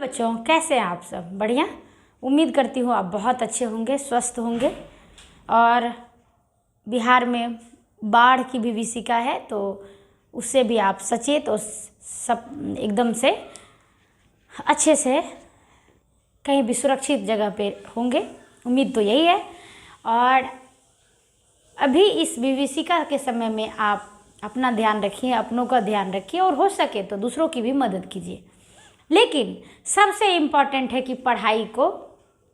बच्चों, कैसे हैं आप सब? बढ़िया। उम्मीद करती हूँ आप बहुत अच्छे होंगे, स्वस्थ होंगे। और बिहार में बाढ़ की भी विषिका है, तो उससे भी आप सचेत और सब एकदम से अच्छे से कहीं भी सुरक्षित जगह पे होंगे। उम्मीद तो यही है। और अभी इस विभीषिका के समय में आप अपना ध्यान रखिए, अपनों का ध्यान रखिए और हो सके तो दूसरों की भी मदद कीजिए। लेकिन सबसे इम्पॉर्टेंट है कि पढ़ाई को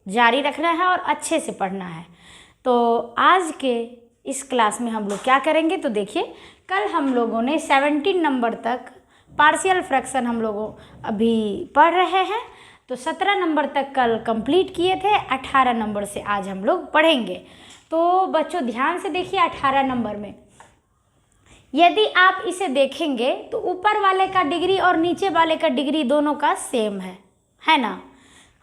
जारी रखना है और अच्छे से पढ़ना है। तो आज के इस क्लास में हम लोग क्या करेंगे, तो देखिए, कल हम लोगों ने 17 नंबर तक पार्शियल फ्रैक्शन हम लोगों अभी पढ़ रहे हैं। तो 17 नंबर तक कल कंप्लीट किए थे, 18 नंबर से आज हम लोग पढ़ेंगे। तो बच्चों ध्यान से देखिए, 18 नंबर में यदि आप इसे देखेंगे तो ऊपर वाले का डिग्री और नीचे वाले का डिग्री दोनों का सेम है ना।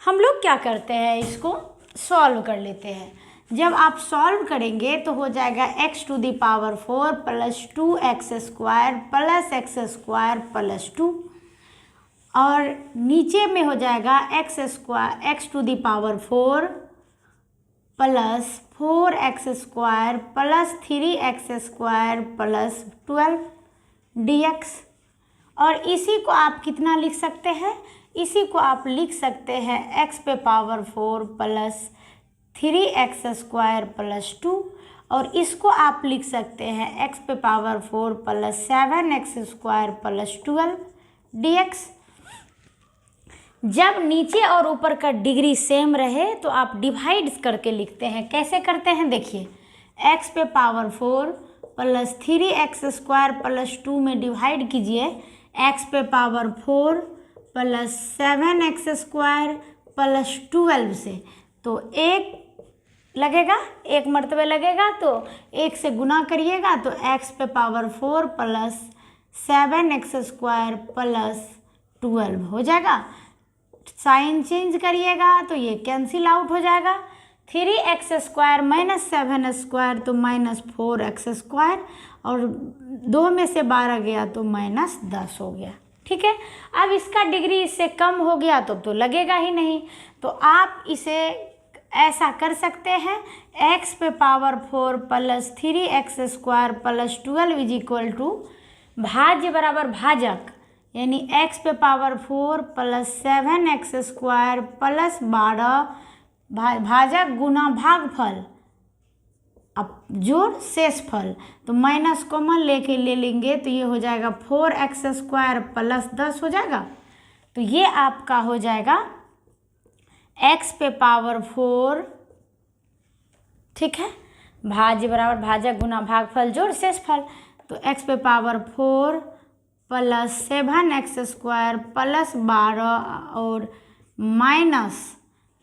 हम लोग क्या करते हैं, इसको सॉल्व कर लेते हैं। जब आप सॉल्व करेंगे तो हो जाएगा x⁴ plus 2x² plus x² plus 2, और नीचे में हो जाएगा x⁴ plus 4x² plus 3x² plus 12 dx। और इसी को आप कितना लिख सकते हैं, इसी को आप लिख सकते हैं x⁴ प्लस 3x² प्लस 2, और इसको आप लिख सकते हैं x⁴ plus 7x² plus 12 dx। जब नीचे और ऊपर का डिग्री सेम रहे तो आप डिवाइड करके लिखते हैं। कैसे करते हैं, देखिए, x⁴ प्लस 3x² प्लस 2 में डिवाइड कीजिए x⁴ प्लस 7x² प्लस 12 से, तो एक लगेगा, एक मर्तबे लगेगा, तो एक से गुना करिएगा तो x⁴ प्लस 7x² प्लस 12 हो जाएगा। साइन चेंज करिएगा तो ये कैंसिल आउट हो जाएगा। 3x² माइनस 7x² तो माइनस 4x², और 2 में से 12 गया तो माइनस 10 हो गया। ठीक है, अब इसका डिग्री इससे कम हो गया तो लगेगा ही नहीं। तो आप इसे ऐसा कर सकते हैं, x⁴ plus 3x² plus 12 is equal to भाज्य बराबर भाजक, यानी x⁴ प्लस 7x² प्लस 12 भाजक गुना भागफल, अब जोड़ शेषफल। तो माइनस कॉमन लेके ले लेंगे तो ये हो जाएगा 4x² प्लस 10 हो जाएगा। तो ये आपका हो जाएगा x⁴, ठीक है, भाज्य बराबर भाजक गुना भागफल जोड़ शेषफल। तो x⁴ प्लस 7x² प्लस 12 और माइनस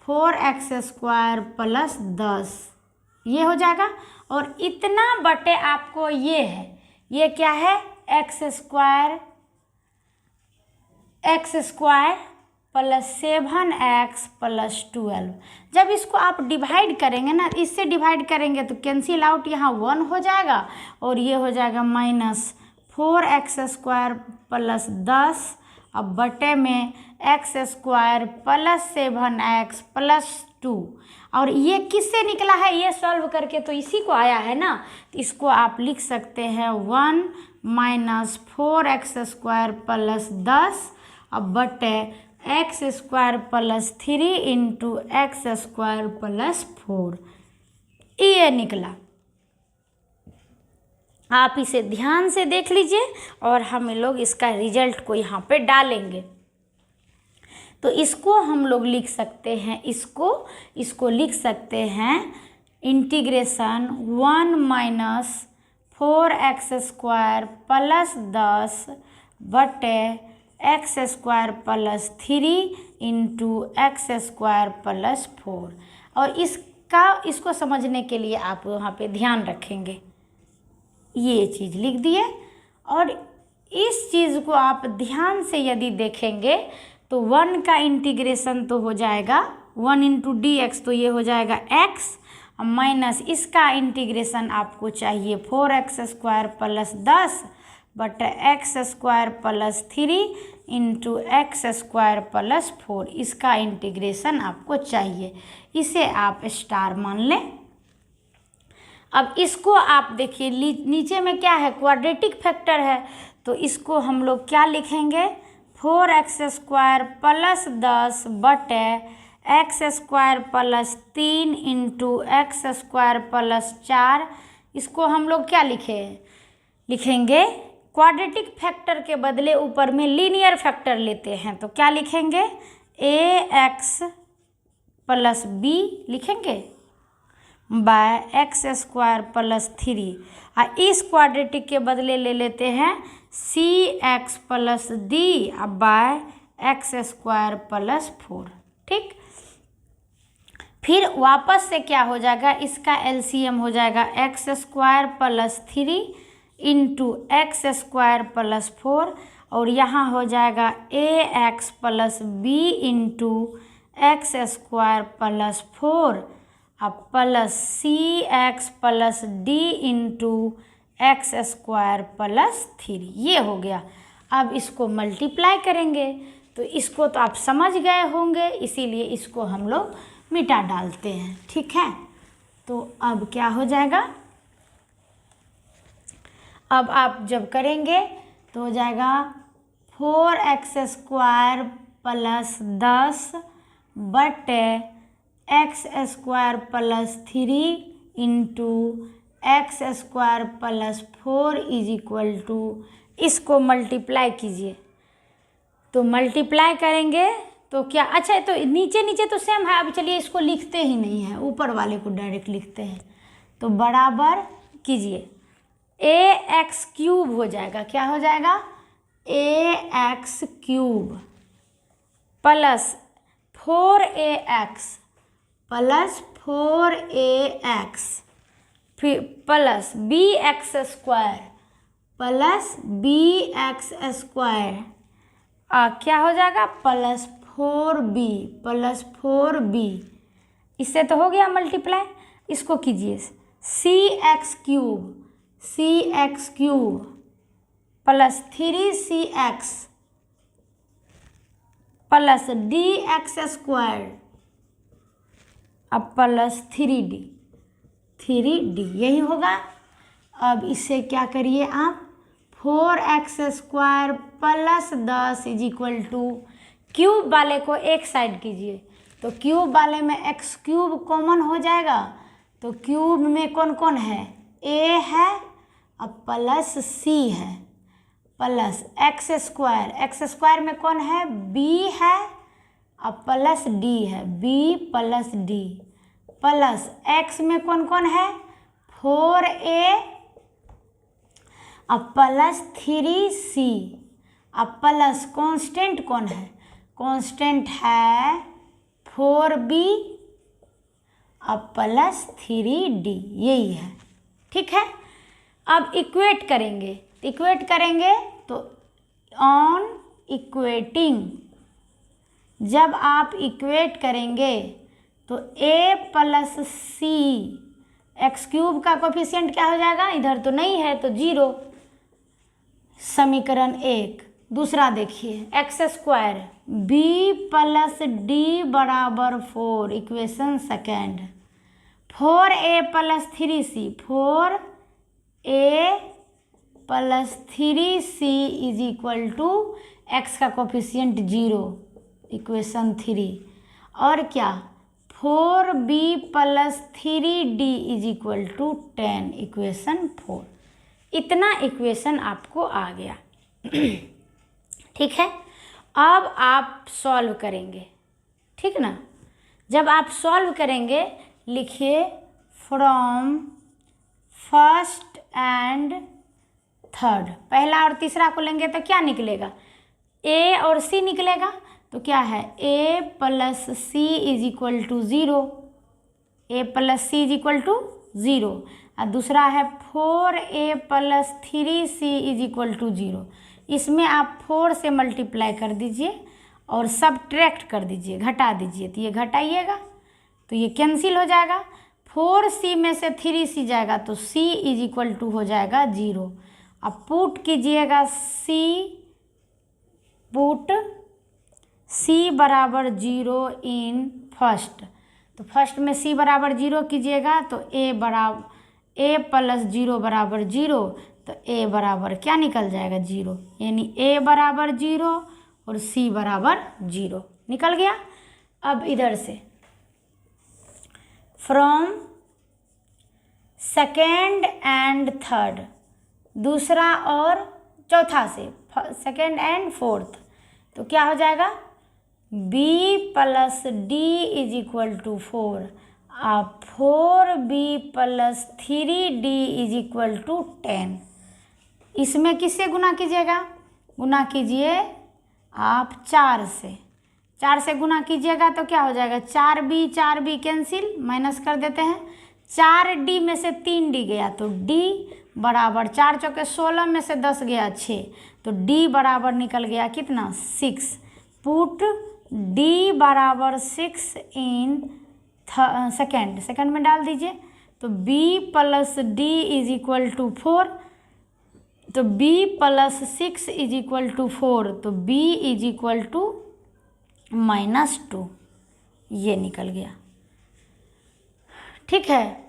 4x² प्लस 10, ये हो जाएगा। और इतना बटे आपको ये है, ये क्या है, x² प्लस 7x प्लस 12। जब इसको आप डिवाइड करेंगे ना, इससे डिवाइड करेंगे तो कैंसिल आउट, यहाँ 1 हो जाएगा, और ये हो जाएगा माइनस 4x² प्लस 10, अब बटे में x² प्लस 7x प्लस 2। और ये किससे निकला है, ये सॉल्व करके तो इसी को आया है ना। तो इसको आप लिख सकते हैं 1 माइनस 4x² प्लस 10, अब बटे x² plus 3 into x² plus 4, ये निकला। आप इसे ध्यान से देख लीजिए और हम लोग इसका रिजल्ट को यहाँ पे डालेंगे। तो इसको हम लोग लिख सकते हैं, इसको लिख सकते हैं इंटीग्रेशन 1 माइनस 4x² प्लस 10 बटे x² plus 3 into x² plus 4। और इसको समझने के लिए आप वहाँ पे ध्यान रखेंगे, ये चीज़ लिख दिए। और इस चीज़ को आप ध्यान से यदि देखेंगे तो 1 का इंटीग्रेशन तो हो जाएगा 1 इंटू dx, तो ये हो जाएगा x, माइनस इसका इंटीग्रेशन आपको चाहिए 4x² plus 10 but x² plus 3 into x square plus 4, इसका इंटीग्रेशन आपको चाहिए, इसे आप स्टार मान लें। अब इसको आप देखिए नीचे में क्या है, क्वाड्रेटिक फैक्टर है, तो इसको हम लोग क्या लिखेंगे, 4x स्क्वायर प्लस 10 बटे x square plus 3 into x square plus 4। इसको हम लोग क्या लिखेंगे, क्वाड्रेटिक फैक्टर के बदले ऊपर में लीनियर फैक्टर लेते हैं, तो क्या लिखेंगे, ax प्लस बी लिखेंगे बाय एक्स स्क्वायर प्लस 3, और इस क्वाड्रेटिक के बदले ले लेते हैं C X plus D by x square plus 4। ठीक, फिर वापस से क्या हो जाएगा, इसका एलसीएम हो जाएगा X square plus 3 into x square plus 4, और यहाँ हो जाएगा A X plus B into x square plus 4 अब प्लस सी X plus D into x square plus 3, ये हो गया। अब इसको मल्टीप्लाई करेंगे, तो इसको तो आप समझ गए होंगे, इसीलिए इसको हम लोग मिटा डालते हैं। ठीक है, तो अब क्या हो जाएगा, अब आप जब करेंगे तो हो जाएगा 4x स्क्वायर प्लस 10 बटे x square plus 3 into x square plus 4 is equal to, इसको मल्टीप्लाई कीजिए, तो मल्टीप्लाई करेंगे तो क्या, अच्छा तो नीचे नीचे तो सेम है, अब चलिए इसको लिखते ही नहीं है, ऊपर वाले को डायरेक्ट लिखते हैं, तो बराबर कीजिए ए एक्स क्यूब हो जाएगा, क्या हो जाएगा, A X cube plus 4ax plus 4ax फिर plus B x square plus B x square क्या हो जाएगा, प्लस 4b, इससे तो हो गया मल्टीप्लाई। इसको कीजिए C x cube plus 3cx plus D X square अब प्लस 3d, यही होगा। अब इससे क्या करिए आप, 4x स्क्वायर plus 10 is equal to, cube वाले को एक साइड कीजिए, तो क्यूब वाले में एक्स क्यूब कॉमन हो जाएगा, तो क्यूब में कौन कौन है, a है अब प्लस c है प्लस एक्स स्क्वायर में कौन है, b है अब प्लस d है, b plus d plus x में कौन कौन है, 4a अब प्लस 3c अब प्लस कांस्टेंट कौन है, कांस्टेंट है 4b अब प्लस 3d, यही है। ठीक है, अब इक्वेट करेंगे तो ऑन इक्वेटिंग, जब आप इक्वेट करेंगे तो a plus C, x cube का कोफिशिएंट क्या हो जाएगा, इधर तो नहीं है तो 0, समीकरण 1। दूसरा देखिए x square b plus d बराबर 4, equation second, 4a plus 3c, 4a plus 3c is equal to x का कोफिशिएंट 0, इक्वेशन 3, और क्या 4b plus 3d is equal to 10, equation 4। इतना इक्वेशन आपको आ गया। ठीक है, अब आप सॉल्व करेंगे, ठीक ना। जब आप सॉल्व करेंगे लिखिए फ्रॉम फर्स्ट एंड थर्ड, पहला और तीसरा को लेंगे तो क्या निकलेगा, a और c निकलेगा, तो क्या है a plus c is equal to 0, a plus c is equal to 0, और दूसरा है 4a plus 3c is equal to 0। इसमें आप 4 से मल्टीप्लाई कर दीजिए और सब्ट्रैक्ट कर दीजिए, घटा दीजिए, तो ये घटाइएगा तो ये कैंसिल हो जाएगा, 4c में से 3c जाएगा तो c इज इक्वल टू हो जाएगा 0। अब पुट कीजिएगा c पुट c बराबर 0 इन फर्स्ट। तो फर्स्ट में c बराबर 0 कीजिएगा तो a प्लस 0 बराबर 0, तो a बराबर क्या निकल जाएगा 0, यानी a बराबर 0 और c बराबर 0 निकल गया। अब इधर से फ्रॉम सेकेंड एंड थर्ड, दूसरा और चौथा से, सेकेंड एंड फोर्थ, तो क्या हो जाएगा b plus d is equal to 4। अब 4b plus 3d is equal to 10। इसमें किससे गुना कीजिएगा, गुना कीजिए आप 4 से, 4 से गुना कीजिएगा तो क्या हो जाएगा 4b कैंसिल, माइनस कर देते हैं। 4d में से 3d गया तो d बराबर 4 चौके 16 में से 10 गया 6, तो d बराबर निकल गया कितना 6। पुट d बराबर 6 इन सेकेंड में डाल दीजिए, तो b plus d is equal to 4, तो b plus 6 is equal to 4, तो b इज इक्वल टू -2, ये निकल गया। ठीक है,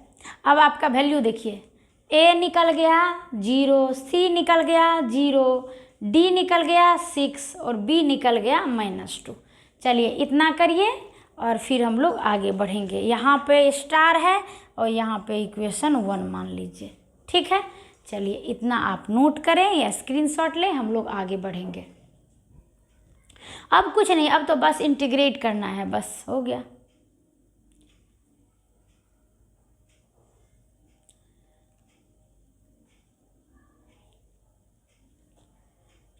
अब आपका वैल्यू देखिए, a निकल गया 0, c निकल गया 0, d निकल गया 6 और b निकल गया -2। चलिए इतना करिए और फिर हम लोग आगे बढ़ेंगे। यहाँ पे स्टार है और यहाँ पे इक्वेशन 1 मान लीजिए। ठीक है, चलिए इतना आप नोट करें या स्क्रीनशॉट लें, हम लोग आगे बढ़ेंगे। अब कुछ नहीं, अब तो बस इंटीग्रेट करना है, बस हो गया।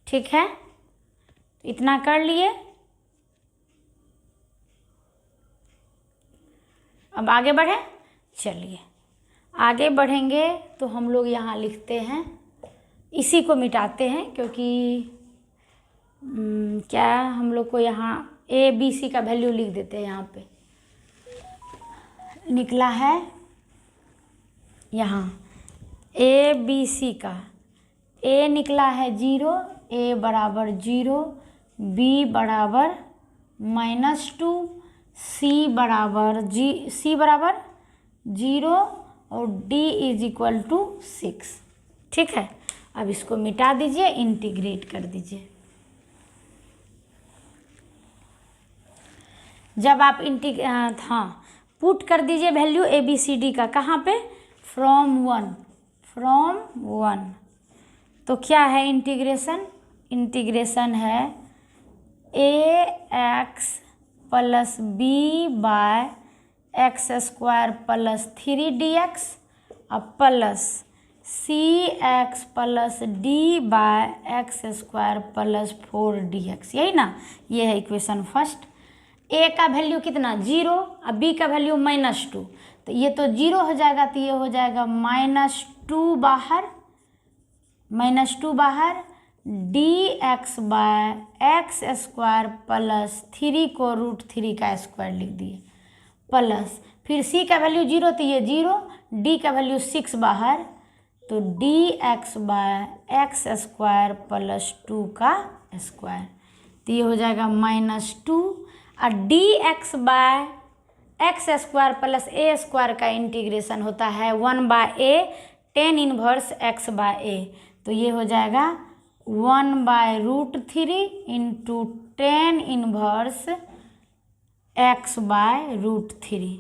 ठीक है, इतना कर लिए। अब आगे बढ़े, चलिए आगे बढ़ेंगे तो हम लोग यहाँ लिखते हैं, इसी को मिटाते हैं क्योंकि क्या हम लोग को यहाँ a b c का वैल्यू लिख देते हैं। यहाँ पे निकला है यहाँ a b c का, a निकला है 0, a बराबर 0, b बराबर -2, c बराबर 0 और d इज इक्वल टू 6। ठीक है, अब इसको मिटा दीजिए, इंटीग्रेट कर दीजिए। जब आप पुट कर दीजिए value a b c d का, कहाँ पे, फ्रॉम 1, तो क्या है इंटीग्रेशन है ax plus b by x² plus 3dx और plus cx plus d by x² plus 4dx, यही ना, ये है इक्वेशन फर्स्ट। a का वैल्यू कितना 0 और b का वैल्यू -2, तो ये तो 0 हो जाएगा, तो ये हो जाएगा -2 बाहर dx बाय x² प्लस 3 को √3 का स्क्वायर लिख दिए, प्लस फिर c का वैल्यू 0, तो ये 0, d का वैल्यू 6 बाहर, तो dx बाय x² प्लस 2 का स्क्वायर, तो ये हो जाएगा -2, और dx bye x² plus a² का इंटीग्रेशन होता है 1/a tan inverse x by a, तो ये हो जाएगा 1/√3 into tan inverse x by √3।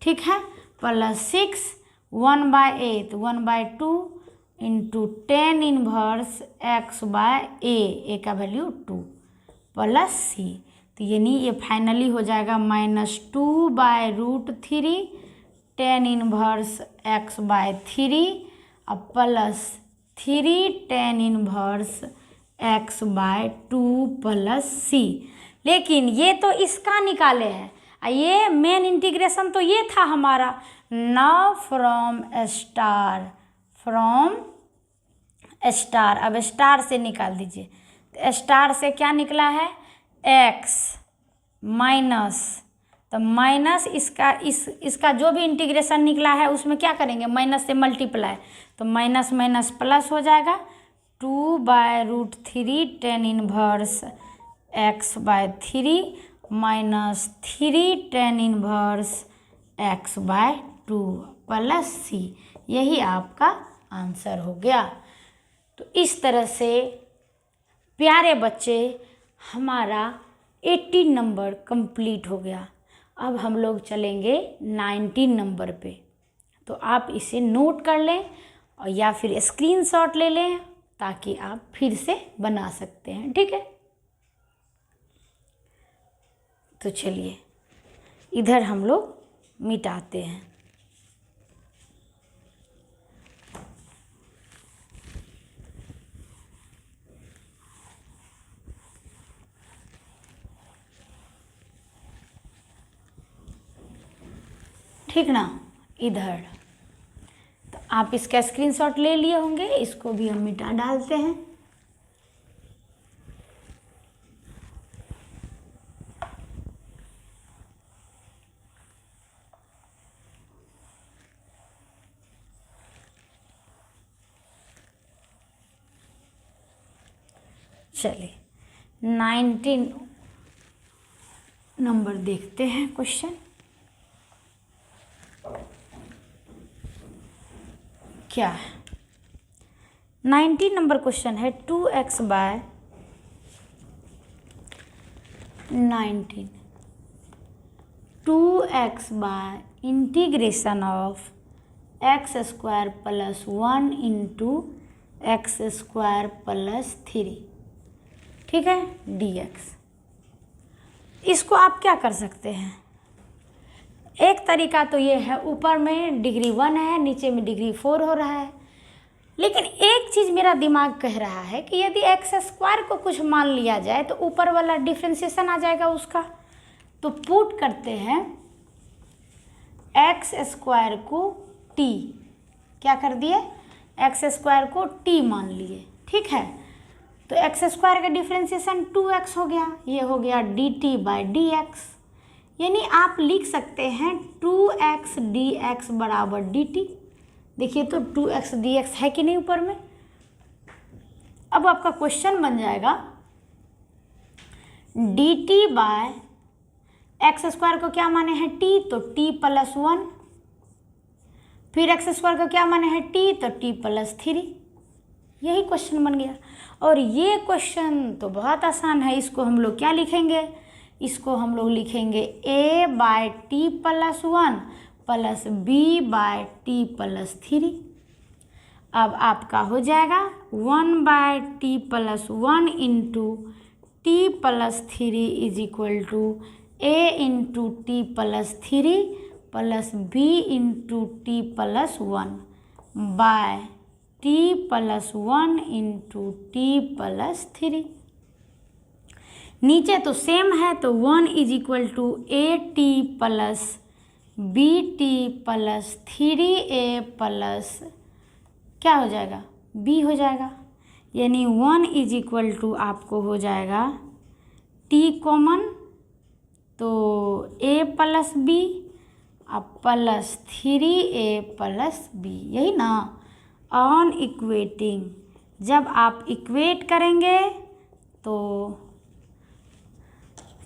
ठीक है, प्लस 6 1/a, तो 1/2 into tan inverse x by a का वैल्यू 2 प्लस c, तो यानी ये फाइनली हो जाएगा -2/√3 tan इनवर्स x बाय 3 और plus 3 tan inverse x by 2 plus c। लेकिन ये तो इसका निकाले हैं, ये मेन इंटीग्रेशन तो ये था हमारा। नाउ फ्रॉम स्टार, अब स्टार से निकाल दीजिए, स्टार से क्या निकला है x माइनस, तो माइनस इसका जो भी इंटीग्रेशन निकला है उसमें क्या करेंगे, माइनस से मल्टीप्लाई, तो माइनस प्लस हो जाएगा 2/√3 tan inverse x/3 minus 3 tan inverse x/2 plus c। यही आपका आंसर हो गया। तो इस तरह से प्यारे बच्चे हमारा 18 नंबर कंप्लीट हो गया। अब हम लोग चलेंगे 19 नंबर पे। तो आप इसे नोट कर लें और या फिर स्क्रीनशॉट ले लें ताकि आप फिर से बना सकते हैं, ठीक है। तो चलिए इधर हम लोग मिटाते हैं। ठीक ना, इधर तो आप इसका स्क्रीनशॉट ले लिए होंगे, इसको भी हम मिटा डालते हैं। चलिए 19 नंबर देखते हैं क्वेश्चन। क्या है 19 नंबर क्वेश्चन है 2x/19 integration of x² + 1 × x² + 3, ठीक है, dx। इसको आप क्या कर सकते हैं, एक तरीका तो ये है, ऊपर में डिग्री 1 है, नीचे में डिग्री 4 हो रहा है। लेकिन एक चीज़ मेरा दिमाग कह रहा है कि यदि x² को कुछ मान लिया जाए तो ऊपर वाला डिफ्रेंसिएशन आ जाएगा उसका। तो पुट करते हैं x² को t, क्या कर दिए, x² को t मान लिए, ठीक है। तो x² का डिफ्रेंसिएशन 2x हो गया, ये हो गया dt/dx। यानी आप लिख सकते हैं 2x dx बराबर dt। देखिए तो 2x dx है कि नहीं ऊपर में। अब आपका क्वेश्चन बन जाएगा dt/x² को क्या माने हैं t, तो t + 1, फिर x² को क्या माने हैं t, तो t + 3। यही क्वेश्चन बन गया। और ये क्वेश्चन तो बहुत आसान है, इसको हम लोग क्या लिखेंगे, इसको हम लोग लिखेंगे a/t + 1 + b/t + 3। अब आपका हो जाएगा 1/t + 1 × t + 3 = a × t + 3 + b × t + 1 by t + 1 × t + 3। नीचे तो सेम है, तो 1 = at + bt + 3a + क्या हो जाएगा, b हो जाएगा। यानी 1 = आपको हो जाएगा t कॉमन, तो a + b plus 3a + b, यही ना। ऑन इक्वेटिंग, जब आप इक्वेट करेंगे तो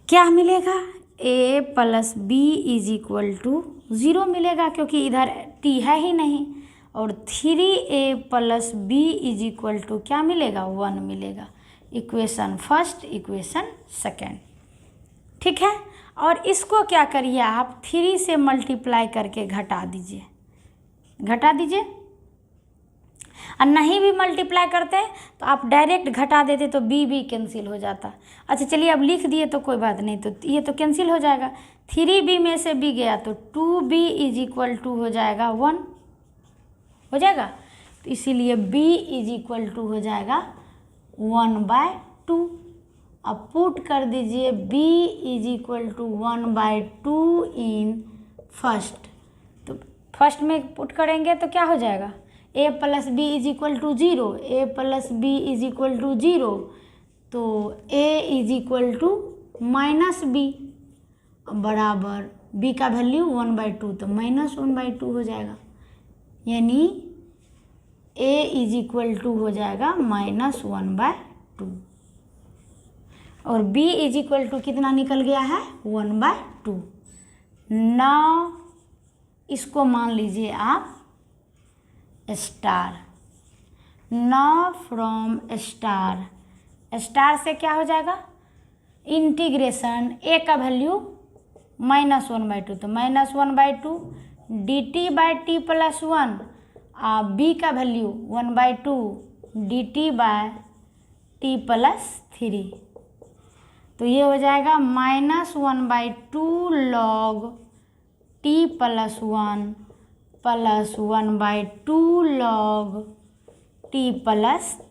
क्या मिलेगा, a + b = 0 मिलेगा, क्योंकि इधर t है ही नहीं। और 3a + b = क्या मिलेगा, 1 मिलेगा। इक्वेशन फर्स्ट, इक्वेशन सेकेंड, ठीक है। और इसको क्या करिए आप 3 से मल्टीप्लाई करके घटा दीजिए, घटा दीजिए। और नहीं भी मल्टीप्लाई करते तो आप डायरेक्ट घटा देते तो b भी कैंसिल हो जाता। अच्छा चलिए अब लिख दिए तो कोई बात नहीं, तो ये तो कैंसिल हो जाएगा। 3b में से b गया तो 2b = हो जाएगा 1, हो जाएगा। तो इसीलिए b = हो जाएगा 1/2। अब पुट कर दीजिए b = 1/2 इन फर्स्ट। तो फर्स्ट में पुट करेंगे तो क्या हो जाएगा, a + b = 0, a + b = 0, तो a = -b बराबर b का वैल्यू 1/2, तो -1/2 हो जाएगा। यानी ए इज इक्वल टू हो जाएगा -1/2 और b इज इक्वल टू कितना निकल गया है 1/2। नाउ इसको मान लीजिए आप star. Now from star, star से क्या हो जाएगा इंटीग्रेशन a का वैल्यू -1/2 तो -1/2 dt/t + 1 b का वैल्यू 1/2 dt/t + 3 तो ये हो जाएगा -1/2 log t + 1 + 1/2 log t +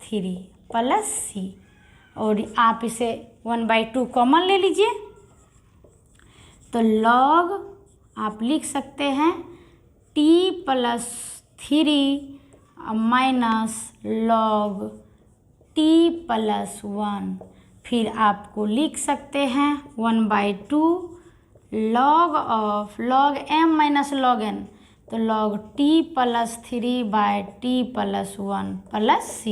3 + c और आप इसे 1/2 कॉमन ले लीजिए तो log आप लिख सकते हैं t + 3 log t + 1 फिर आपको लिख सकते हैं 1/2 log of log m - log n तो log t + 3/t + 1 + c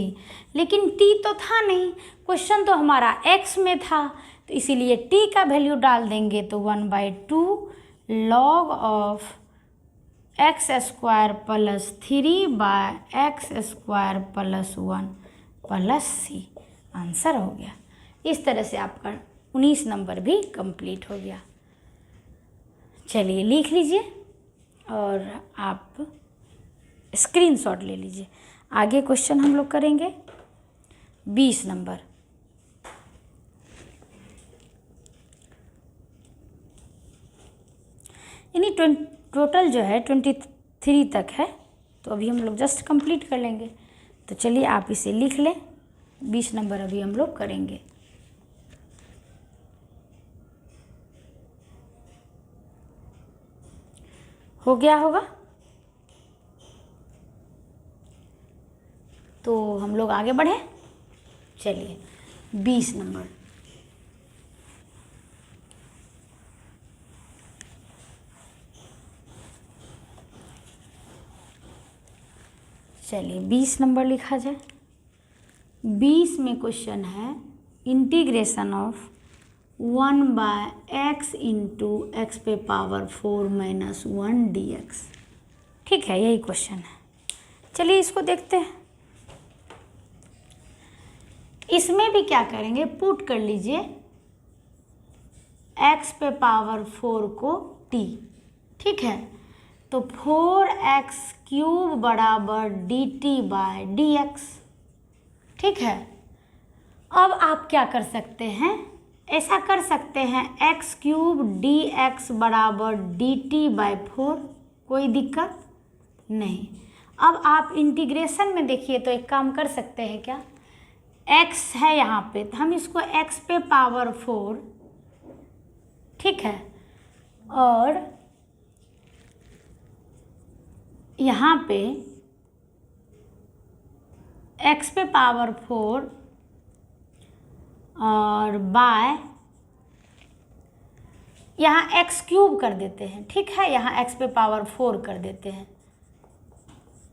लेकिन t तो था नहीं, क्वेश्चन तो हमारा x में था तो इसीलिए t का वैल्यू डाल देंगे तो 1/2 log of x² + 3/x² + 1 + c answer हो गया। इस तरह से आपका 19 नंबर भी कंप्लीट हो गया। चलिए लिख लीजिए और आप स्क्रीनशॉट ले लीजिए। आगे क्वेश्चन हम लोग करेंगे 20 नंबर। यानी टोटल जो है 23 तक है तो अभी हम लोग जस्ट कंप्लीट कर लेंगे। तो चलिए आप इसे लिख लें, 20 नंबर अभी हम लोग करेंगे। हो गया होगा तो हम लोग आगे बढ़े। चलिए 20 नंबर चलिए 20 नंबर लिखा जाए। 20 में क्वेश्चन है integration of 1/x × x⁴ - 1 dx। ठीक है, यही क्वेश्चन है। चलिए इसको देखते हैं। इसमें भी क्या करेंगे, पुट कर लीजिए x⁴ को t। ठीक है, तो 4x³ = dt/dx। ठीक है, अब आप क्या कर सकते हैं, ऐसा कर सकते हैं x³ dx = dt/4, कोई दिक्कत नहीं। अब आप इंटीग्रेशन में देखिए तो एक काम कर सकते हैं, क्या x है यहाँ पे तो हम इसको x⁴, ठीक है, और यहाँ पे x⁴ और बाय यहाँ x³ कर देते हैं। ठीक है, यहाँ x⁴ कर देते हैं।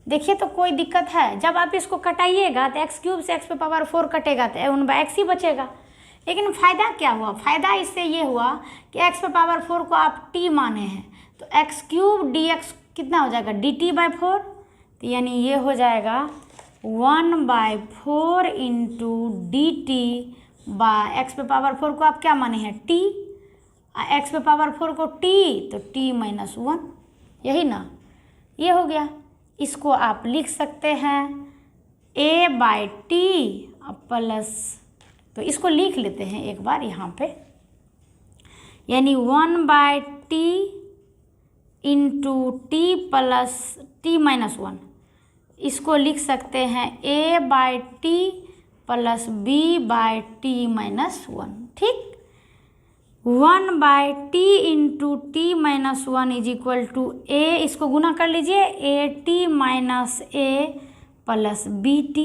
देखिए तो कोई दिक्कत है, जब आप इसको कटाइएगा तो x³ से x⁴ कटेगा तो 1/x ही बचेगा। लेकिन फ़ायदा क्या हुआ, फ़ायदा इससे ये हुआ कि x⁴ को आप t माने हैं तो x³ dx कितना हो जाएगा dt/4, तो यानी ये हो जाएगा 1/4 × dt/x⁴ को आप क्या माने हैं t, x⁴ को t तो t - 1, यही ना, ये हो गया। इसको आप लिख सकते हैं a/t प्लस, तो इसको लिख लेते हैं एक बार यहाँ पे, यानी 1/t × t + t - 1, इसको लिख सकते हैं a/t + b/t - 1। ठीक, 1/t × t - 1 = a, इसको गुना कर लीजिए at - a + bt/t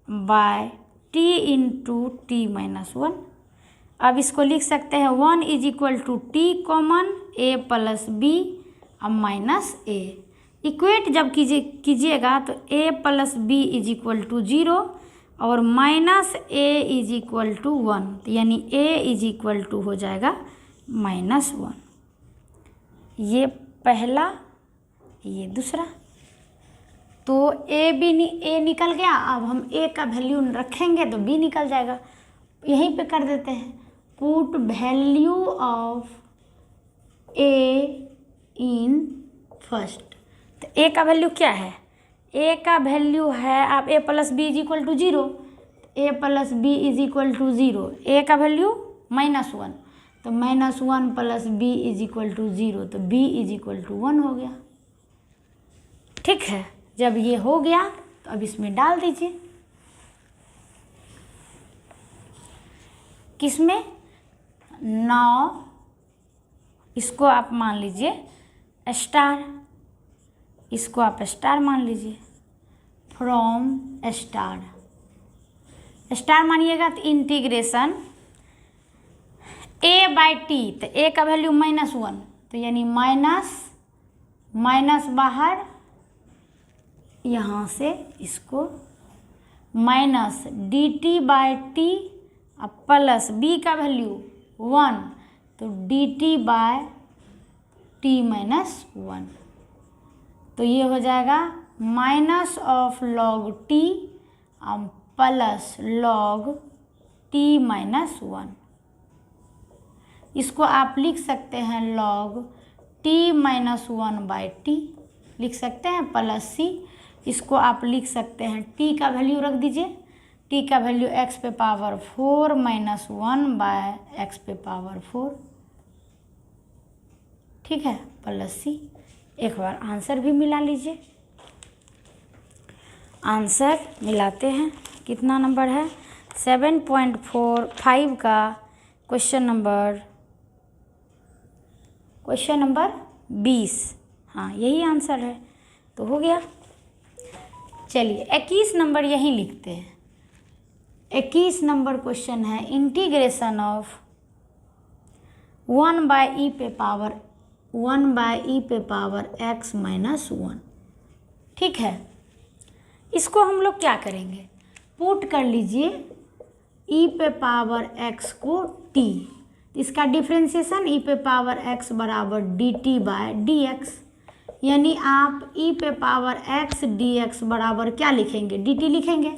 × t - 1। अब इसको लिख सकते हैं 1 = t कॉमन a + b अब -a, इक्वेट जब कीजिएगा तो a plus b is equal to 0 और minus a is equal to 1, यानी a इज इक्वल टू हो जाएगा -1। ये पहला, ये दूसरा। तो a निकल गया। अब हम a का वैल्यू रखेंगे तो b निकल जाएगा। यहीं पे कर देते हैं, put value of a in first. तो a का वैल्यू क्या है? a का वैल्यू है, आप a plus b is equal to 0, a plus b is equal to 0। a का वैल्यू -1, तो -1 plus b is equal to 0, तो b इज इक्वल टू 1 हो गया। ठीक है, जब ये हो गया तो अब इसमें डाल दीजिए। किसमें? 9, इसको आप मान लीजिए स्टार, इसको आप स्टार मान लीजिए। फ्रॉम स्टार मानिएगा तो इंटीग्रेशन a/t, तो a का वैल्यू -1, तो यानी माइनस बाहर, यहाँ से इसको माइनस dt/t प्लस b का वैल्यू 1, तो dt/t -1, तो ये हो जाएगा minus of log t plus log t -1। इसको आप लिख सकते हैं log t -1/t लिख सकते हैं, प्लस c। इसको आप लिख सकते हैं, t का वैल्यू रख दीजिए, t का वैल्यू x पे पावर 4 -1/x पे पावर 4। ठीक है, प्लस c। एक बार आंसर भी मिला लीजिए। आंसर मिलाते हैं, कितना नंबर है? 7.45 का क्वेश्चन नंबर 20। हाँ, यही आंसर है, तो हो गया। चलिए 21 नंबर यहीं लिखते हैं। 21 नंबर क्वेश्चन है, इंटीग्रेशन ऑफ 1/e पे पावर x -1। ठीक है, इसको हम लोग क्या करेंगे? पुट कर लीजिए e पे पावर x को t, इसका डिफ्रेंसिएशन e पे पावर x बराबर dt/dx, यानी आप e पे पावर x dx बराबर क्या लिखेंगे? dt लिखेंगे।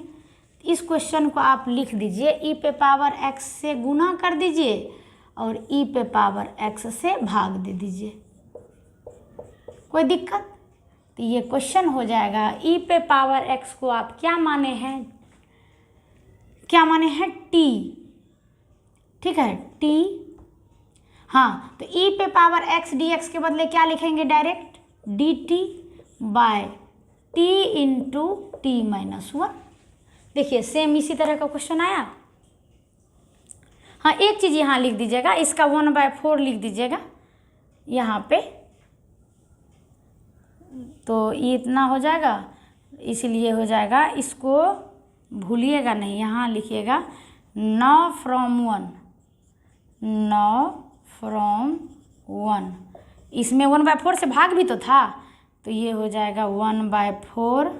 इस क्वेश्चन को आप लिख दीजिए, e पे पावर x से गुना कर दीजिए और e पे पावर x से भाग दे दीजिए। कोई दिक्कत? तो ये क्वेश्चन हो जाएगा, e पे पावर x को आप क्या माने हैं? t। ठीक है, t। हाँ, तो e पे पावर x dx के बदले क्या लिखेंगे? Direct dt/t into t -1। देखिए सेम इसी तरह का क्वेश्चन आया। हाँ, एक चीज़ यहाँ लिख दीजिएगा, इसका 1/4 लिख दीजिएगा यहाँ पे, तो ये इतना हो जाएगा, इसलिए हो जाएगा। इसको भूलिएगा नहीं, यहाँ लिखिएगा 9 from 1। इसमें 1/4 से भाग भी तो था, तो ये हो जाएगा 1/4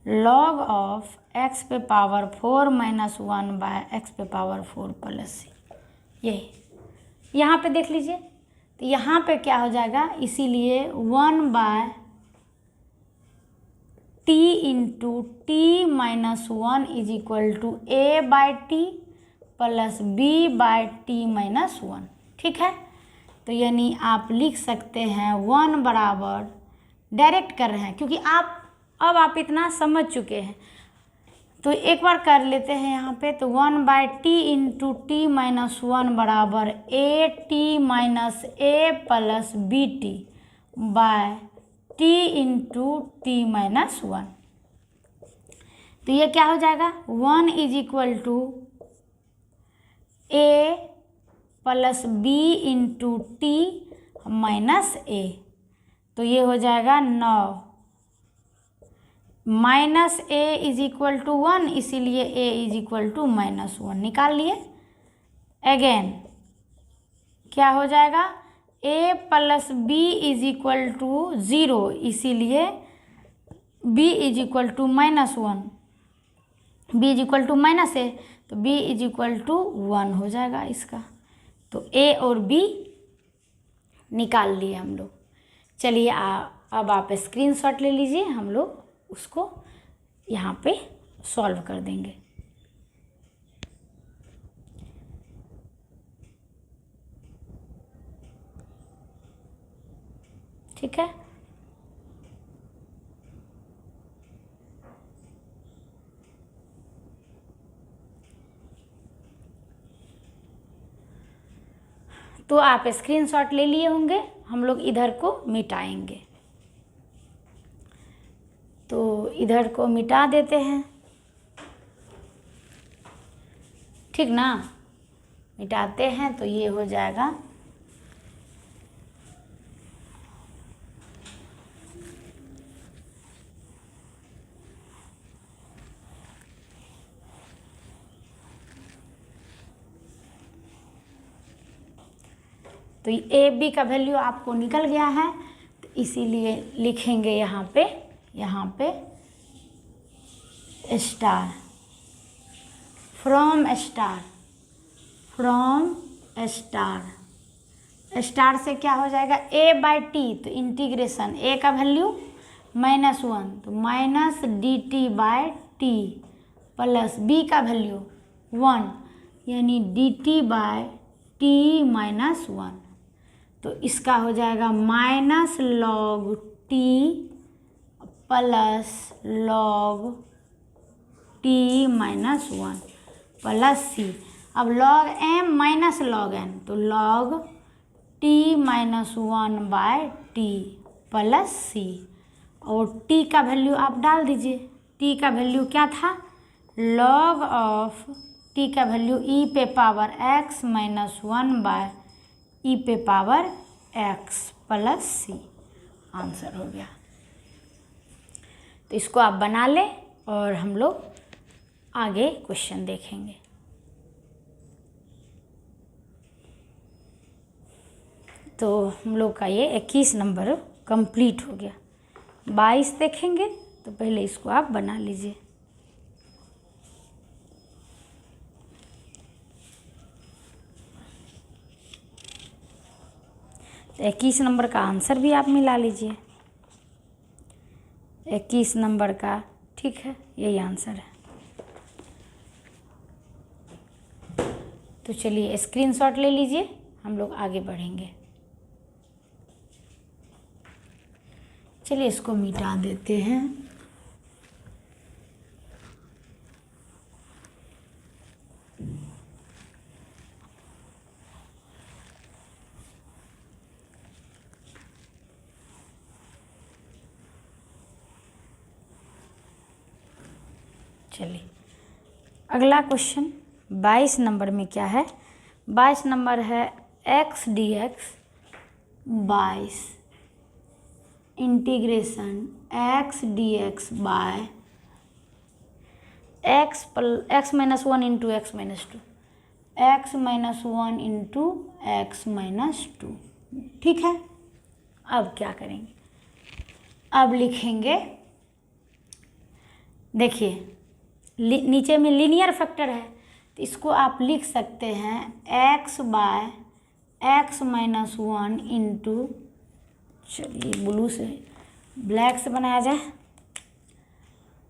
log ऑफ x पे पावर 4 -1/x पे पावर 4 प्लस c। ये यहाँ पे देख लीजिए, तो यहाँ पे क्या हो जाएगा? इसीलिए 1/t into t -1 is equal to a/t plus b/t -1। ठीक है, तो यानी आप लिख सकते हैं 1 बराबर, डायरेक्ट कर रहे हैं क्योंकि अब आप इतना समझ चुके हैं, तो एक बार कर लेते हैं यहाँ पे। तो 1/t इंटू t -1 बराबर at minus a plus bt/t into t -1। तो ये क्या हो जाएगा? 1 is equal to a plus b into t minus a, तो ये हो जाएगा 9 minus a is equal to 1, इसीलिए a इज इक्वल टू -1 निकाल लिए। अगेन क्या हो जाएगा? a plus b is equal to 0, इसीलिए b is equal to -1, b is equal to -a, तो b इज इक्वल टू 1 हो जाएगा इसका। तो a और b निकाल लिए हम लोग। चलिए अब आप स्क्रीनशॉट ले लीजिए, हम लोग उसको यहाँ पे सॉल्व कर देंगे। ठीक है, तो आप स्क्रीनशॉट ले लिए होंगे, हम लोग इधर को मिटाएंगे। तो इधर को मिटा देते हैं, ठीक ना। मिटाते हैं तो ये हो जाएगा तो ए बी का वैल्यू आपको निकल गया है, तो इसीलिए लिखेंगे यहाँ पे स्टार, फ्रॉम स्टार से क्या हो जाएगा a/t, तो इंटीग्रेशन a का वैल्यू -1, तो -dt/t प्लस b का वैल्यू 1, यानी dt/t -1, तो इसका हो जाएगा -log t plus log t -1 plus c। अब log m minus log n, तो log t -1/t plus c, और t का वैल्यू आप डाल दीजिए। t का वैल्यू क्या था, log ऑफ t का वैल्यू e पे पावर x -1/e पे power x plus c, answer हो गया। तो इसको आप बना लें और हम लोग आगे क्वेश्चन देखेंगे। तो हम लोग का ये 21 नंबर कंप्लीट हो गया। 22 देखेंगे, तो पहले इसको आप बना लीजिए। तो 21 नंबर का आंसर भी आप मिला लीजिए। 21 नंबर का, ठीक है, यही आंसर है। तो चलिए स्क्रीनशॉट ले लीजिए, हम लोग आगे बढ़ेंगे। चलिए इसको मिटा देते हैं। चलिए अगला क्वेश्चन 22 नंबर में क्या है। 22 नंबर है x dx 22 integration x dx by x -1 into x -2, x -1 into x -2, ठीक है। अब क्या करेंगे, अब लिखेंगे, देखिए नीचे में लीनियर फैक्टर है, तो इसको आप लिख सकते हैं x बाय x -1 इंटू, चलिए ब्लू से ब्लैक से बनाया जाए,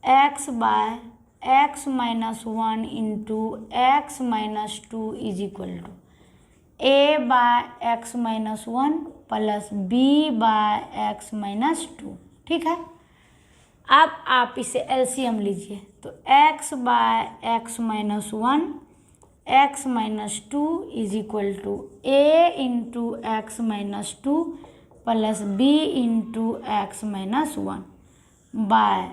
x by x -1 into x -2 is equal to a by x -1 plus b by x -2, ठीक है। अब आप इसे एलसीएम लीजिए, तो x by x -1 x -2 is equal to a into x -2 plus b into x -1 by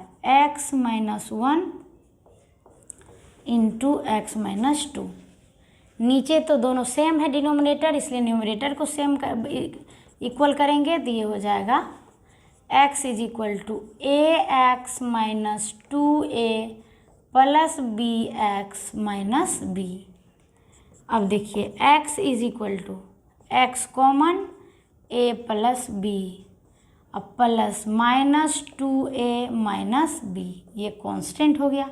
x -1 into x -2। नीचे तो दोनों सेम है डिनोमिनेटर, इसलिए न्यूमरेटर को सेम इक्वल करेंगे, तो ये हो जाएगा x is equal to ax -2a plus bx -b। अब देखिए x is equal to x common, a plus b, अब प्लस -2a माइनस बी, ये कांस्टेंट हो गया।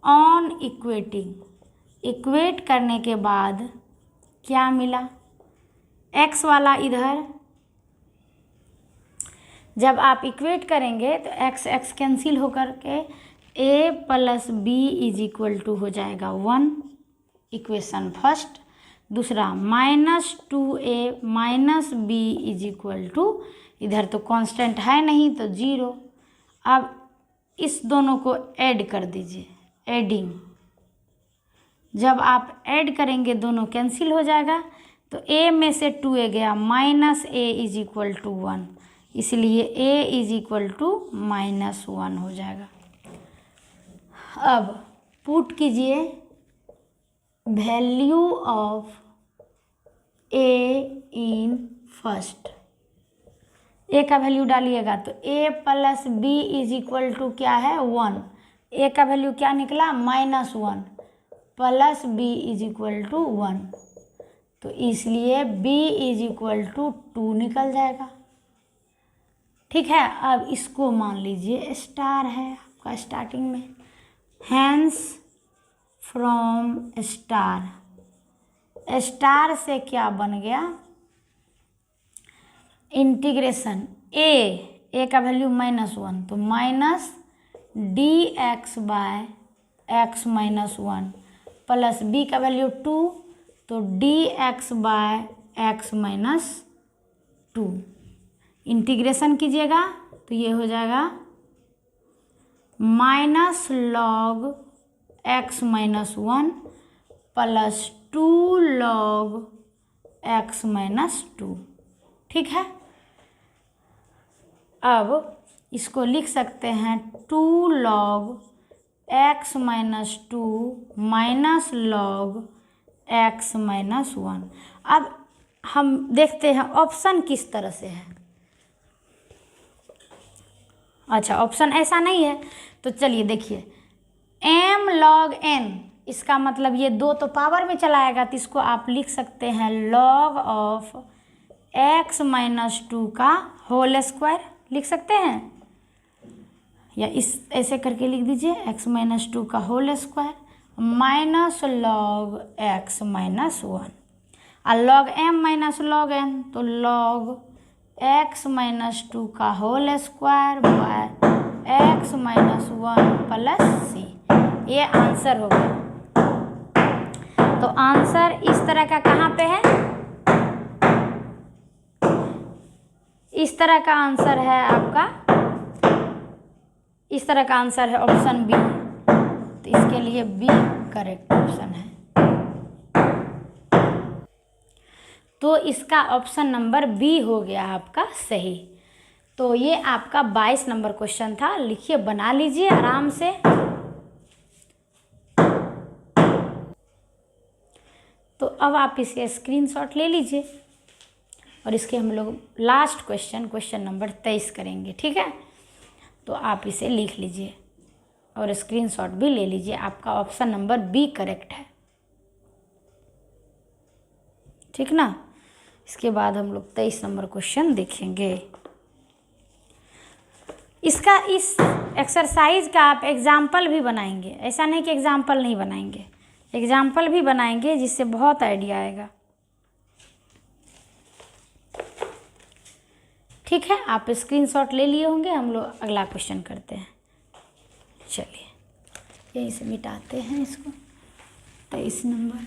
ऑन इक्वेटिंग, इक्वेट करने के बाद क्या मिला, x वाला इधर, जब आप इक्वेट करेंगे तो x x कैंसिल होकर के a plus b is equal to हो जाएगा 1, इक्वेशन फर्स्ट। दूसरा -2a minus b is equal to, इधर तो कांस्टेंट है नहीं तो 0। अब इस दोनों को ऐड कर दीजिए, एडिंग, जब आप ऐड करेंगे दोनों कैंसिल हो जाएगा, तो a में से 2a गया, -a इज इक्वल टू 1, इसलिए a इज इक्वल टू -1 हो जाएगा। अब पुट कीजिए value of a in first, a का वैल्यू डालिएगा तो a plus b is equal to क्या है 1, a का वैल्यू क्या निकला -1, plus b is equal to 1, तो इसलिए b इज इक्वल टू 2 निकल जाएगा। ठीक है, अब इसको मान लीजिए स्टार है आपका स्टार्टिंग में, हैंस फ्रॉम स्टार, स्टार से क्या बन गया, इंटीग्रेशन a का वैल्यू -1, तो -dx by x -1, plus b का वैल्यू 2, तो dx बाय x -2, इंटीग्रेशन कीजिएगा तो ये हो जाएगा -log x -1 plus 2 log x -2। ठीक है, अब इसको लिख सकते हैं 2 log x -2 minus log x -1। अब हम देखते हैं ऑप्शन किस तरह से है। अच्छा, ऑप्शन ऐसा नहीं है तो चलिए देखिए, m log n, इसका मतलब ये 2 तो पावर में चलाएगा, तो इसको आप लिख सकते हैं log ऑफ x -2 का होल स्क्वायर लिख सकते हैं, या इस ऐसे करके लिख दीजिए x -2 का whole square minus log x -1, और log m minus log n, तो log x -2 का whole square by x -1 plus c, ये आंसर हो गया। तो आंसर इस तरह का कहाँ पे है, इस तरह का आंसर है आपका, इस तरह का आंसर है ऑप्शन बी, तो इसके लिए बी करेक्ट ऑप्शन है। तो इसका ऑप्शन नंबर बी हो गया आपका सही। तो ये आपका 22 नंबर क्वेश्चन था, लिखिए, बना लीजिए आराम से। तो अब आप इसके स्क्रीनशॉट ले लीजिए और इसके हम लोग लास्ट क्वेश्चन नंबर 23 करेंगे। ठीक है, तो आप इसे लिख लीजिए और स्क्रीनशॉट भी ले लीजिए, आपका ऑप्शन नंबर बी करेक्ट है। ठीक ना, इसके बाद हम लोग 23 नंबर क्वेश्चन देखेंगे। इसका इस एक्सरसाइज का आप एग्जाम्पल भी बनाएंगे, ऐसा नहीं कि एग्जाम्पल नहीं बनाएंगे, एग्जाम्पल भी बनाएंगे जिससे बहुत आइडिया आएगा। ठीक है, आप स्क्रीनशॉट ले लिए होंगे, हम लोग अगला क्वेश्चन करते हैं। चलिए यहीं से मिटाते हैं इसको, 23 नंबर।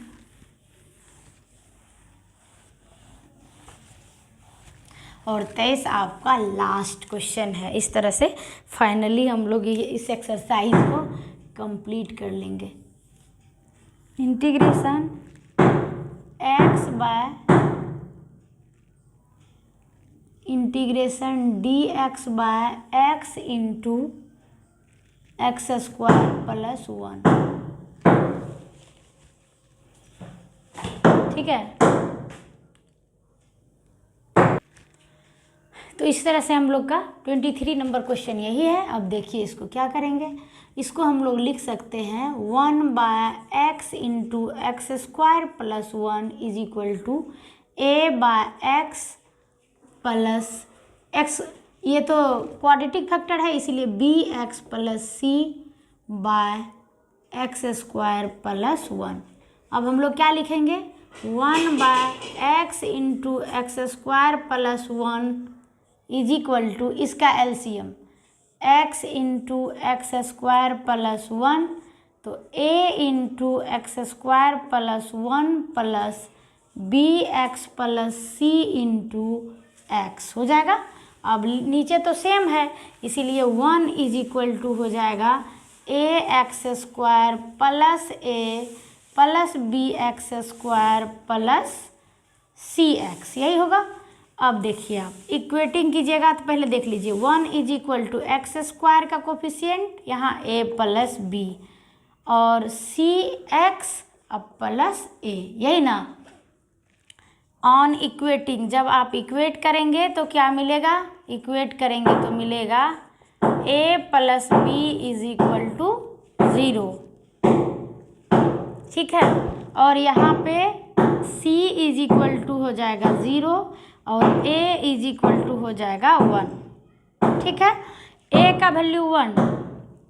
और 23 आपका लास्ट क्वेश्चन है। इस तरह से फाइनली हम लोग ये इस एक्सरसाइज को कंप्लीट कर लेंगे। Integration x by integration dx by x into x square plus 1। ठीक है, तो इस तरह से हम लोग का 23 नंबर क्वेश्चन यही है। अब देखिए इसको क्या करेंगे, इसको हम लोग लिख सकते हैं 1 by X into x square plus 1 is equal to a by x plus X, ये तो क्वाड्रेटिक फैक्टर है इसीलिए B x plus C by x square plus 1। अब हम लोग क्या लिखेंगे, 1 by X into x square plus 1 is equal to, इसका LCM x into x square plus 1, तो a into x square plus 1 plus B x plus C into x हो जाएगा। अब नीचे तो सेम है इसीलिए 1 इज इक्वल टू हो जाएगा a x square plus a plus B x square plus C x, यही होगा। अब देखिए आप इक्वेटिंग कीजिएगा तो पहले देख लीजिए 1 is equal to x square का कोफिशिएंट यहाँ a प्लस बी और सी एक्स अब प्लस a, यही ना। ऑन इक्वेटिंग जब आप इक्वेट करेंगे तो क्या मिलेगा, इक्वेट करेंगे तो मिलेगा a plus b is equal to 0, ठीक है। और यहाँ पे c इज इक्वल टू हो जाएगा 0 और a इज इक्वल टू हो जाएगा 1, ठीक है। a का वैल्यू 1,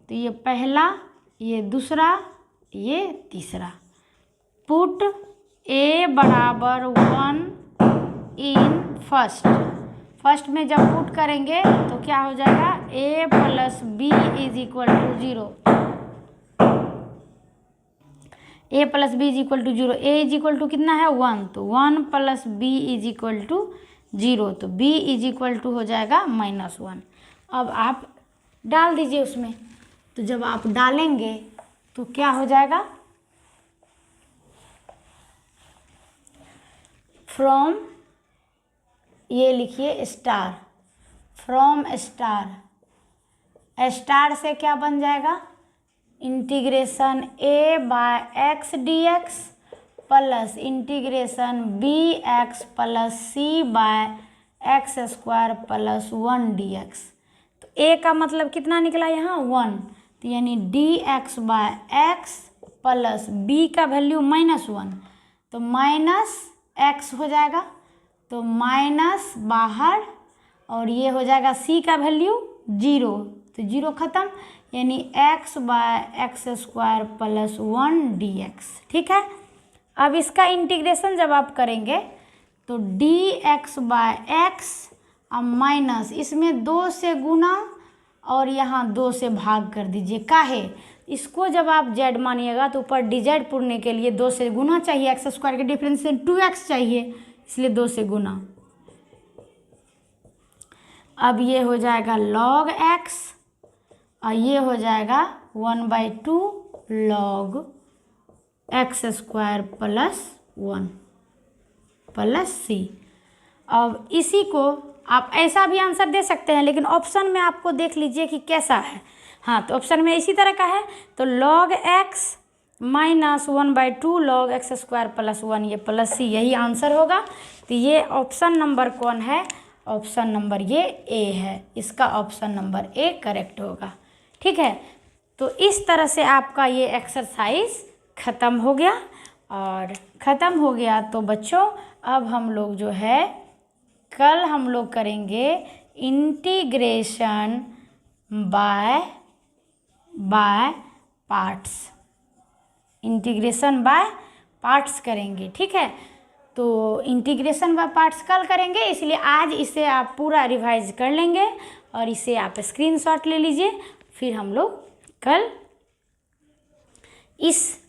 तो ये पहला, ये दूसरा, ये तीसरा। पुट a बराबर 1 इन फर्स्ट में जब पुट करेंगे तो क्या हो जाएगा, a plus b is equal to 0, a plus b is equal to 0, a is equal to कितना है 1, तो 1 plus b is equal to 0, तो b इज इक्वल टू हो जाएगा -1। अब आप डाल दीजिए उसमें, तो जब आप डालेंगे तो क्या हो जाएगा, फ्रॉम, ये लिखिए स्टार, फ्रॉम स्टार से क्या बन जाएगा, integration a by x d x plus integration b x plus C by x square plus 1 d x. तो a का मतलब कितना निकला यहाँ 1, तो यानी d x by x plus b का वैल्यू -1, तो माइनस एक्स हो जाएगा, तो माइनस बाहर और ये हो जाएगा c का वैल्यू 0, तो 0 ख़त्म, यानी x by x square plus 1 d x, ठीक है। अब इसका इंटीग्रेशन जब आप करेंगे तो डी एक्स बाय एक्स अब माइनस, इसमें 2 से गुना और यहाँ 2 से भाग कर दीजिए, काहे, इसको जब आप z मानिएगा तो ऊपर dz पुरने के लिए 2 से गुना चाहिए, एक्स स्क्वायर के डिफरेंस से 2x चाहिए, इसलिए 2 से गुना। अब ये हो जाएगा log x और ये हो जाएगा 1/2 log X square plus 1 plus C. अब इसी को आप ऐसा भी आंसर दे सकते हैं, लेकिन ऑप्शन में आपको देख लीजिए कि कैसा है। हाँ, तो ऑप्शन में इसी तरह का है, तो log x minus 1/2 log X square plus 1, ये प्लस सी, यही आंसर होगा। तो ये ऑप्शन नंबर कौन है, ऑप्शन नंबर ये ए है, इसका ऑप्शन नंबर ए करेक्ट होगा, ठीक है। तो इस तरह से आपका ये एक्सरसाइज ख़त्म हो गया। और ख़त्म हो गया तो बच्चों अब हम लोग जो है कल हम लोग करेंगे integration by parts, integration by parts करेंगे, ठीक है। तो इंटीग्रेशन बाय पार्ट्स कल करेंगे, इसलिए आज इसे आप पूरा रिवाइज कर लेंगे और इसे आप स्क्रीनशॉट ले लीजिए। फिर हम लोग कल इस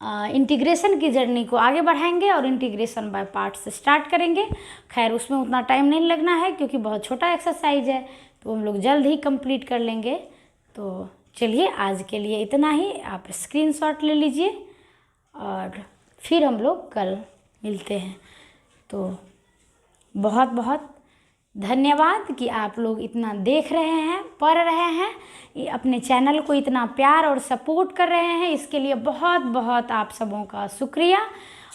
इंटीग्रेशन की जर्नी को आगे बढ़ाएंगे और इंटीग्रेशन बाय पार्ट्स स्टार्ट करेंगे। खैर उसमें उतना टाइम नहीं लगना है क्योंकि बहुत छोटा एक्सरसाइज है, तो हम लोग जल्द ही कंप्लीट कर लेंगे। तो चलिए आज के लिए इतना ही, आप स्क्रीनशॉट ले लीजिए और फिर हम लोग कल मिलते हैं। तो बहुत बहुत धन्यवाद कि आप लोग इतना देख रहे हैं, पढ़ रहे हैं, अपने चैनल को इतना प्यार और सपोर्ट कर रहे हैं, इसके लिए बहुत बहुत आप सबों का शुक्रिया।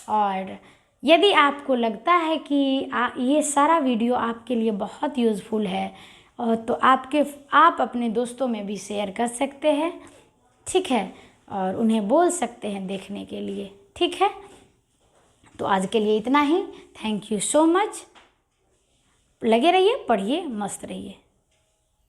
और यदि आपको लगता है कि ये सारा वीडियो आपके लिए बहुत यूज़फुल है और तो आप अपने दोस्तों में भी शेयर कर सकते हैं, ठीक है, और उन्हें बोल सकते हैं देखने के लिए, ठीक है। तो आज के लिए इतना ही। Thank you so much. लगे रहिए, पढ़िए, मस्त रहिए।